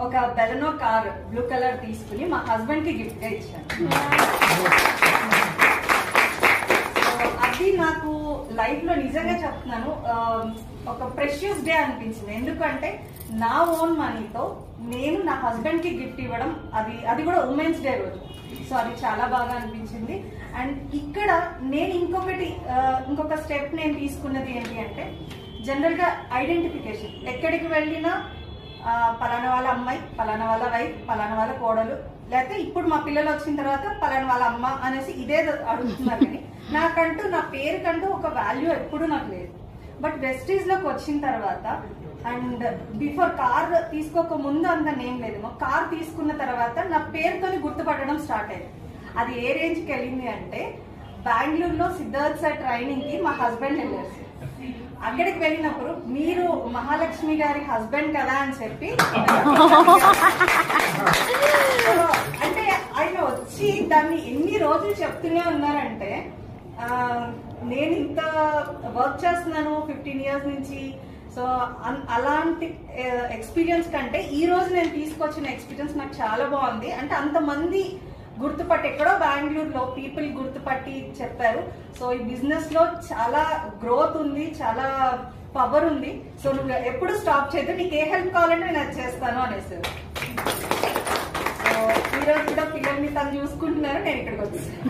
ఒక బెలనో car blue colour తీసుకుని మా హస్బెండ్ కి గిఫ్ట్ గా ఇచ్చాను. అది నాకు లైఫ్ లో నిజంగా చెప్తున్నాను ఒక ప్రెషియస్ డే అనిపించింది. ఎందుకంటే నా ఓన్ మనీతో నేను నా హస్బెండ్ కి గిఫ్ట్ ఇవ్వడం, అది కూడా ఉమెన్స్ డే రోజు. సో అది చాలా బాగా అనిపించింది. అండ్ ఇక్కడ నేను ఇంకొక స్టెప్ నేను తీసుకున్నది ఏంటి అంటే, జనరల్ గా ఐడెంటిఫికేషన్. ఎక్కడికి వెళ్ళినా పలానా వాళ్ళ అమ్మాయి, పలానా వాళ్ళ వైఫ్, పలానా వాళ్ళ కోడలు, లేకపోతే ఇప్పుడు మా పిల్లలు వచ్చిన తర్వాత పలానా వాళ్ళ అమ్మ అనేసి ఇదే అడుగుతున్నారు. కానీ నాకంటూ నా పేరుకంటూ ఒక వాల్యూ ఎప్పుడు నాకు లేదు. బట్ వెస్టీజ్ లోకి వచ్చిన తర్వాత అండ్ బిఫోర్ కార్ తీసుకోక ముందు అంత నేమ్ లేదేమో, కార్ తీసుకున్న తర్వాత నా పేరుతోని గుర్తుపట్టడం స్టార్ట్ అయింది. అది ఏ రేంజ్ కి వెళ్ళింది అంటే, బెంగళూరులో సిద్ధార్థ్ సార్ ట్రైనింగ్ కి మా హస్బెండ్ వెళ్ళారు. అక్కడికి వెళ్ళినప్పుడు మీరు మహాలక్ష్మి గారి హస్బెండ్ కదా అని చెప్పి, అంటే ఆయన వచ్చి దాన్ని ఎన్ని రోజులు చెప్తూనే ఉన్నారంటే, నేను ఇంత వర్క్ చేస్తున్నాను 15 years నుంచి. సో అలాంటి ఎక్స్పీరియన్స్ కంటే ఈ రోజు నేను తీసుకొచ్చిన ఎక్స్పీరియన్స్ నాకు చాలా బాగుంది. అంటే అంతమంది గుర్తుపట్టి, ఎక్కడో బెంగళూరులో పీపుల్ గుర్తుపట్టి చెప్పారు. సో ఈ బిజినెస్ లో చాలా గ్రోత్ ఉంది, చాలా పవర్ ఉంది. సో నువ్వు ఎప్పుడు స్టాప్ చేయదు, నీకు ఏ హెల్ప్ కావాలంటే నేను అది చేస్తాను అనేసారు. సో ఈరోజు కూడా పిల్లల్ని తను చూసుకుంటున్నారు, నేను ఇక్కడికి వచ్చాను.